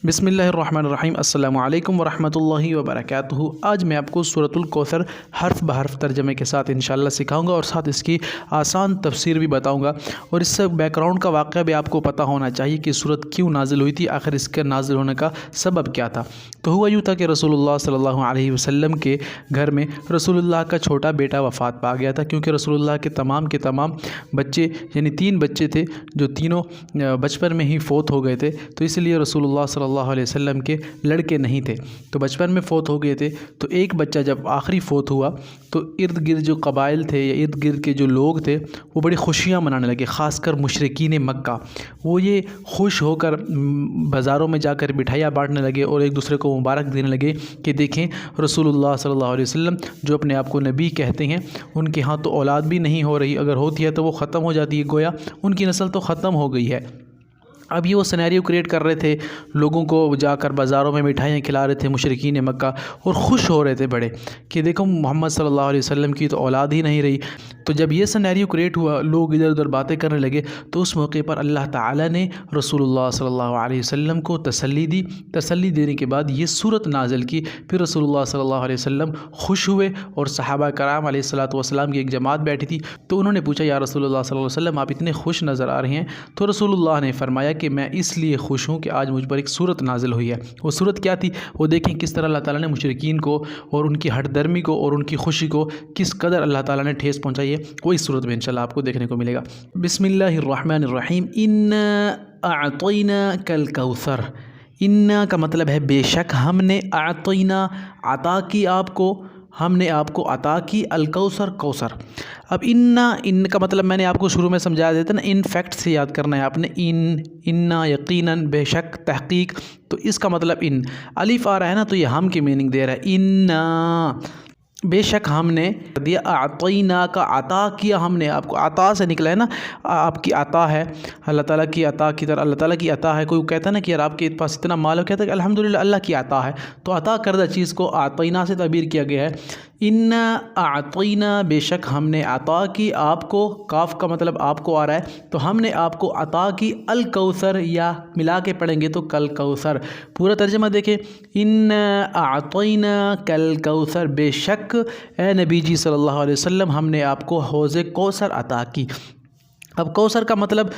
बिस्मिल्लाहिर्रहमानिर्रहीम अस्सलामु अलैकुम वरहमतुल्लाहि वबरकातुहू। आज मैं आपको सूरतुल कौसर हर्फ बहर्फ तर्जमे के साथ इंशाअल्लाह सिखाऊंगा और साथ इसकी आसान तफसीर भी बताऊंगा। और इस बैकग्राउंड का वाक़या भी आपको पता होना चाहिए कि सूरत क्यों नाजिल हुई थी, आखिर इसके नाजिल होने का सबब क्या था। तो हुआ यूँ था कि रसूलुल्लाह सल्लल्लाहु अलैहि वसल्लम के घर में रसूलुल्लाह का छोटा बेटा वफ़ात पा गया था, क्योंकि रसूलुल्लाह के तमाम बच्चे यानी 3 बच्चे थे जो तीनों बचपन में ही फ़ौत हो गए थे। तो इसलिए रसूलुल्लाह सल्लल्लाहु अलैहि वसल्लम के लड़के नहीं थे, तो बचपन में फ़ौत हो गए थे। तो एक बच्चा जब आखिरी फ़ौत हुआ तो इर्द गिर्द जो कबाइल थे या इर्द गिर्द के जो लोग थे वो बड़ी खुशियाँ मनाने लगे, ख़ासकर मुशरिकीन मक्का। वो ये खुश होकर बाज़ारों में जाकर मिठाइयाँ बांटने लगे और एक दूसरे को मुबारक देने लगे कि देखें रसूलुल्लाह सल्लल्लाहु अलैहि वसल्लम जो अपने आप को नबी कहते हैं, उनके यहाँ तो औलाद भी नहीं हो रही, अगर होती है तो वो ख़त्म हो जाती है, गोया उनकी नस्ल तो ख़त्म हो गई है। अब ये वो सिनेरियो क्रिएट कर रहे थे, लोगों को जाकर बाज़ारों में मिठाइयाँ खिला रहे थे मुशरिकीन मक्का, और ख़ुश हो रहे थे बड़े कि देखो मोहम्मद सल्लल्लाहु अलैहि वसल्लम की तो औलाद ही नहीं रही। तो जब ये सिनेरियो क्रिएट हुआ, लोग इधर उधर बातें करने लगे, तो उस मौके पर अल्लाह ताला ने रसूलुल्लाह सल्लल्लाहु अलैहि वसल्लम को तसल्ली दी। तसल्ली देने के बाद ये सूरत नाज़िल की। फिर रसूलुल्लाह सल्लल्लाहु अलैहि वसल्लम खुश हुए और सहाबा कराम अलैहिस्सलातु वस्सलाम की एक जमात बैठी थी, तो उन्होंने पूछा या रसूलुल्लाह सल्लल्लाहु अलैहि वसल्लम आप इतने खुश नज़र आ रहे हैं। तो रसूलुल्लाह ने फरमाया कि मैं इसलिए खुश हूँ कि आज मुझ पर एक सूरत नाजिल हुई है। वो सूरत क्या थी, वो देखें किस तरह अल्लाह ताला ने मुशरिकीन को और उनकी हठधर्मी को और उनकी खुशी को किस कदर अल्लाह ताला ने ठेस पहुँचाई है, वो इस सूरत में इंशाल्लाह आपको देखने को मिलेगा। बिस्मिल्लाहिर्रहमानिर्रहीम। इन्ना अअतैना कल कौसर। इन्ना का मतलब है बेशक हमने, अअतैना अता की आपको, हमने आपको अता की अल कौसर कौसर। अब इन का मतलब मैंने आपको शुरू में समझाया देता ना, इन फैक्ट से याद करना है आपने। इन्ना यकीनन बेशक तहकीक, तो इसका मतलब इन अलिफ आ रहा है ना, तो ये हम की मीनिंग दे रहा है। इन्ना बेशक हमने दिया, अतईना का अता किया हमने आपको, अता से निकला है ना, आपकी अता है अल्लाह ताला की अता की तरह, अल्लाह ताला की अता है। कोई कहता है ना कि यार आपके पास इतना माल हो, कहता है कि अल्हम्दुलिल्लाह अल्लाह की अता है, तो अता करदा चीज़ को अतईना से तबीर किया गया है। इन्ना अतईना बेशक हमने अता की आपको, काफ का मतलब आपको आ रहा है, तो हमने आपको अता की अल कौसर, या मिला के पढ़ेंगे तो कल कौसर। पूरा तर्जमा देखें, इन्ना अतईना कल कौसर, बेशक ए नबी जी सल्लल्लाहु अलैहि वसल्लम हमने आपको हौज़े कौसर अता की। अब कौसर का मतलब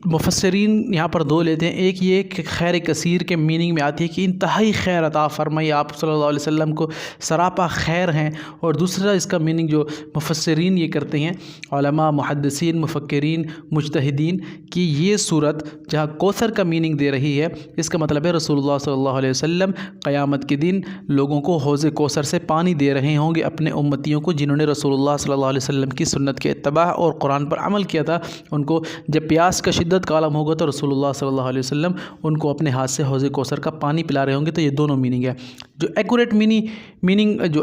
मुफस्सिरीन यहाँ पर 2 लेते हैं। एक ये कि खैर कसीर के मीनिंग में आती है कि इंतहाई खैर अता फरमाई, आप सल्लल्लाहु अलैहि वसल्लम को सरापा खैर हैं। और दूसरा इसका मीनिंग जो मुफस्सिरीन ये करते हैं, उलमा मुहद्दिसीन मुफक्किरीन मुज्तहिदीन, कि ये सूरत जहाँ कौसर का मीनिंग दे रही है, इसका मतलब है रसूलुल्लाह सल्लल्लाहु अलैहि वसल्लम क़यामत के दिन लोगों को हौज़े कौसर से पानी दे रहे होंगे, अपने उम्मतियों को जिन्होंने रसूलुल्लाह सल्लल्लाहु अलैहि वसल्लम की सुन्नत के इत्तिबा और कुरान पर अमल किया था। उनको जब प्यास का शिद्दत का आलम होगा तो रसूलुल्लाह सल्लल्लाहु अलैहि वसल्लम उनको अपने हाथ से हौज़े कौसर का पानी पिला रहे होंगे। तो ये दोनों मीनिंग है। जो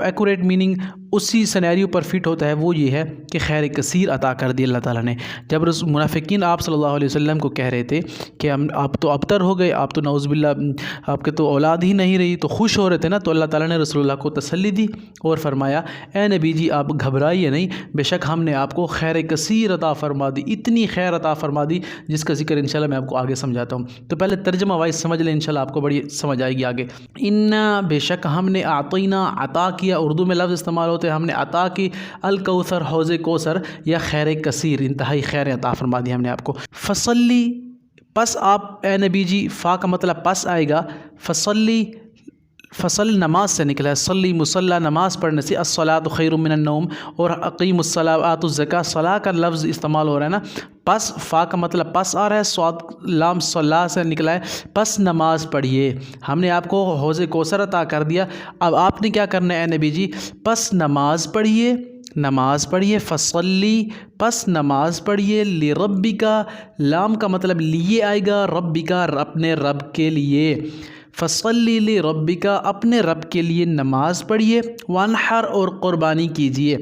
एक्यूरेट मीनिंग उसी सिनेरियो पर फिट होता है वो ये है कि खैर कसीर अता कर दी अल्लाह ताला ने। जब मुनाफिकीन आप सल्लल्लाहु अलैहि वसल्लम को कह रहे थे कि हम आप तो अबतर हो गए, आप तो नऊज़ुबिल्लाह आपके तो औलाद ही नहीं रही, तो खुश हो रहे थे ना, तो अल्लाह ताला ने रसूलुल्लाह को तसल्ली दी और फरमाया ए नबी जी आप घबराइए नहीं, बेशक हमने आपको खैर कसीर अता फरमा दी, इतनी खैर अता फरमा दी जिसका जिक्र इंशाल्लाह मैं आपको आगे समझाता हूँ। तो पहले तर्जमा वाइज समझ लें, इंशाल्लाह आपको बड़ी समझ आएगी आगे। इन्ना बेशक हमने आतईना अता किया, उर्दू में लफ्ज़ इस्तेमाल होते हैं, हमने अता की अल कौसर हौज़े कौसर या खैर कसीर, इंतहाई खैर अता फरमा दी हमने आपको। फसल्ली पस आप ए नबी जी, फ़ा का मतलब पस आएगा, फसल्ली फ़सल नमाज से निकला है, सल्ली मुसल्ला नमाज पढ़ने से, अस्सलातु खैरुम मिनन नौम, और अक़ीमुस्सलाह आतुज़ ज़का, सलाह का लफ्ज़ इस्तेमाल हो रहा है ना। पस फ़ा का मतलब पस आ रहा है, स्वाद लाम सल्ला से निकला है, पस नमाज पढ़िए, हमने आपको हौज़े कौसर अता कर दिया। अब आपने क्या करना है नबी जी, पस नमाज पढ़िए, नमाज पढ़िए, फसल्ली पस नमाज पढ़िए, li रब्बिका, लाम का मतलब लिए आएगा, रब्बिका अपने रब के लिए, फसल्ली li रब्बिका अपने रब के लिए नमाज पढ़िए, वनहर और क़ुरबानी कीजिए।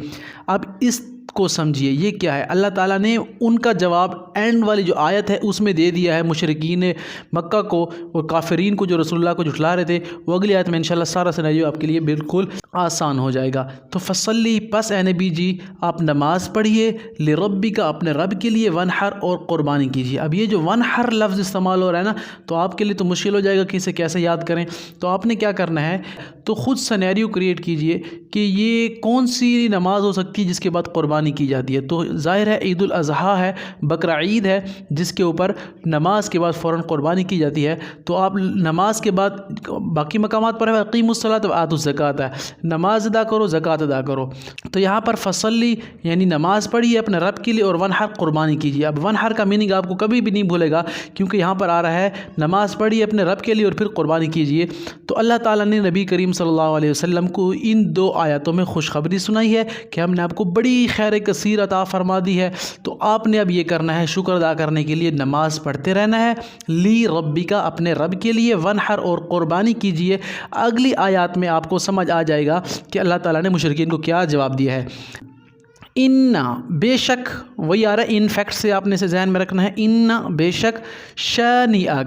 अब इस को समझिए, ये क्या है, अल्लाह ताला ने उनका जवाब एंड वाली जो आयत है उसमें दे दिया है मुशरिकीन मक्का को और काफिरीन को जो रसूलुल्लाह को झुठला रहे थे। वो अगली आयत में इंशाल्लाह सारा सिनेरियो आपके लिए बिल्कुल आसान हो जाएगा। तो फसल्ली, पस ए नबी जी आप नमाज पढ़िए, लिरब्बी का अपने रब के लिए, वनहर और क़ुरबानी कीजिए। अब ये जो वनहर लफ्ज़ इस्तेमाल हो रहा है ना, तो आपके लिए तो मुश्किल हो जाएगा कि इसे कैसे याद करें। तो आपने क्या करना है, तो ख़ुद सिनेरियो क्रिएट कीजिए कि ये कौन सी नमाज हो सकती है जिसके बाद क़ुरबानी की जाती है। तो ज़ाहिर है ईद उल अज़हा है, बकरा ईद है, जिसके ऊपर नमाज के बाद फ़ौरन क़ुरबानी की जाती है। तो आप नमाज के बाद बाकी मकामात पर अक़ीमुस्सलात व आतुज़ ज़कात है, नमाज अदा करो, ज़कात अदा करो। तो यहाँ पर फसल्ली यानी नमाज पढ़िए अपने रब के लिए और वनहर क़ुरबानी कीजिए। अब वनहर का मीनिंग आपको कभी भी नहीं भूलेगा, क्योंकि यहाँ पर आ रहा है नमाज पढ़िए अपने रब के लिए और फिर क़ुरबानी कीजिए। तो अल्लाह ताला ने नबी करीम सल्लल्लाहु अलैहि वसल्लम को इन 2 आयतों में खुशखबरी सुनाई है कि हमने आपको बड़ी खैर कसीर अता फरमा दी है। तो आपने अब ये करना है, शुक्र अदा करने के लिए नमाज पढ़ते रहना है। ली रब्बी का अपने रब के लिए, वनहर और क़ुरबानी कीजिए। अगली आयत में आपको समझ आ जाएगा कि अल्लाह ताला ने मुशरिकीन को क्या जवाब दिया है। इन्ना बेशक, वही आ रहा है इन फैक्ट से आपने इसे जहन में रखना है। इन्ना बेशक, शानिआ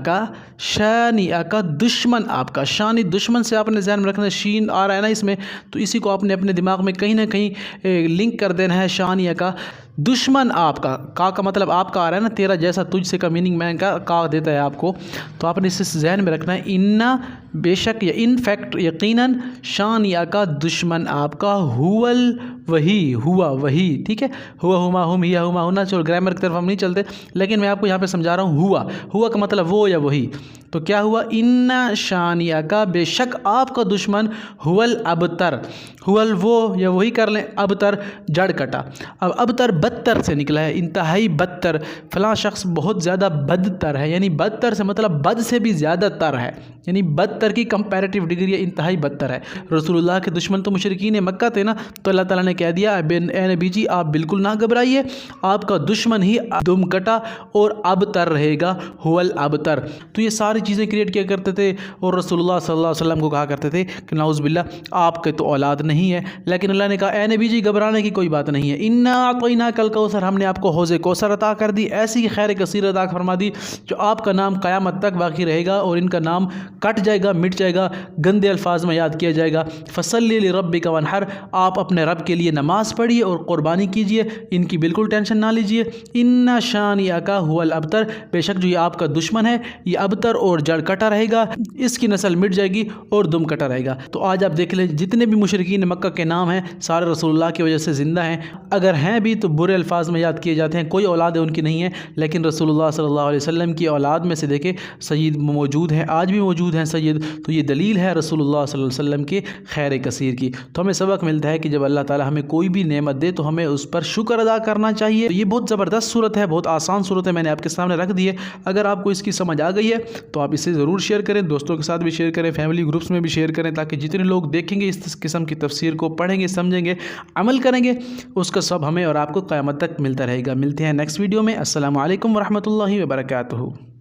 का दुश्मन आपका, शानी दुश्मन से आपने जहन में रखना है। शीन आ रहा है ना इसमें, तो इसी को आपने अपने दिमाग में कहीं ना कहीं लिंक कर देना है। शानिआ का दुश्मन आपका, का मतलब आपका आ रहा है ना, तेरा जैसा तुझसे का मीनिंग मैं का देता है आपको। तो आपने इसे जहन में रखना है। इन्ना बेशक या इन फैक्ट यकीनन, शानिया का दुश्मन आपका, हुवल वही, हुआ वही, ठीक है। हुआ हुमा हुम हिया हुमा हुना, चलो ग्रामर की तरफ हम नहीं चलते, लेकिन मैं आपको यहाँ पे समझा रहा हूँ। हुआ का मतलब वो या वही। तो क्या हुआ, इन्ना शानिया का बेशक आपका दुश्मन, हुवल अबतर, हुवल वो या वही कर लें, अबतर जड़ कटा। अब अबतर बदतर से निकला है, इंतहाई बदतर, फलां शख्स बहुत ज़्यादा बदतर है, यानी बदतर से मतलब बद से भी ज़्यादा तर है, यानी बदतर की कंपैरेटिव डिग्री इंतहाई बदतर है। रसूलुल्लाह के दुश्मन तो मुशरिकीन मक्का थे ना, तो अल्लाह ताला ने कह दिया ए नबी जी आप बिल्कुल ना घबराइए, आपका दुश्मन ही दुम कटा और अबतर रहेगा, हुवल अबतर। तो ये सारी चीज़ें क्रिएट किया करते थे और रसूलुल्लाह सल्लल्लाहु अलैहि वसल्लम को कहा करते थे कि नाउज़ बिल्लाह आपके तो औलाद नहीं है। लेकिन अल्लाह ने कहा ए नबी जी घबराने की कोई बात नहीं है। इन्ना अतैना कल कौसर, हमने आपको हौज़े कौसर अता कर दी, ऐसी खैर कसीर अता फरमा दी जो आपका नाम क़यामत तक बाकी रहेगा और इनका नाम कट जाएगा, मिट जाएगा, गंदे अल्फाज में याद किया जाएगा। फसल्ली लिरब्बिका वनहर, आप अपने रब के लिए नमाज पढ़िए और क़ुरबानी कीजिए, इनकी बिल्कुल टेंशन ना लीजिए। इन्ना शानिअका हुवल अबतर, बेशक जो ये आपका दुश्मन है ये अबतर और जड़ कटा रहेगा, इसकी नस्ल मिट जाएगी और दुम कटा रहेगा। तो आज आप देख लें जितने भी मुशरिकीन मक्का के नाम हैं सारे रसूलुल्लाह की वजह से ज़िंदा हैं, अगर हैं भी तो बुरे अल्फाज में याद किए जाते हैं, कोई औलाद है उनकी नहीं है, लेकिन रसूलुल्लाह सल्लल्लाहु अलैहि वसल्लम की औलाद में से देखे सയ്यद मौजूद हैं, आज भी मौजूद हैं सയ്यद। तो ये दलील है रसूलुल्लाह सल्लल्लाहु अलैहि वसल्लम के खैर कसीर की। तो हमें सबक मिलता है कि जब अल्लाह ताला हमें कोई भी नेमत दे तो हमें उस पर शुक्र अदा करना चाहिए। तो ये बहुत ज़बरदस्त सूरत है, बहुत आसान सूरत है, मैंने आपके सामने रख दी है। अगर आपको इसकी समझ आ गई है तो आप इसे ज़रूर शेयर करें, दोस्तों के साथ भी शेयर करें, फैमिली ग्रुप्स में भी शेयर करें, ताकि जितने लोग देखेंगे इस किस्म की तफसीर को, पढ़ेंगे, समझेंगे, अमल करेंगे, उसका सब हमें और आपको क़यामत तक मिलता रहेगा। मिलते हैं नेक्स्ट वीडियो में। अस्सलामु अलैकुम वरहमतुल्लाहि वबरकातुहू।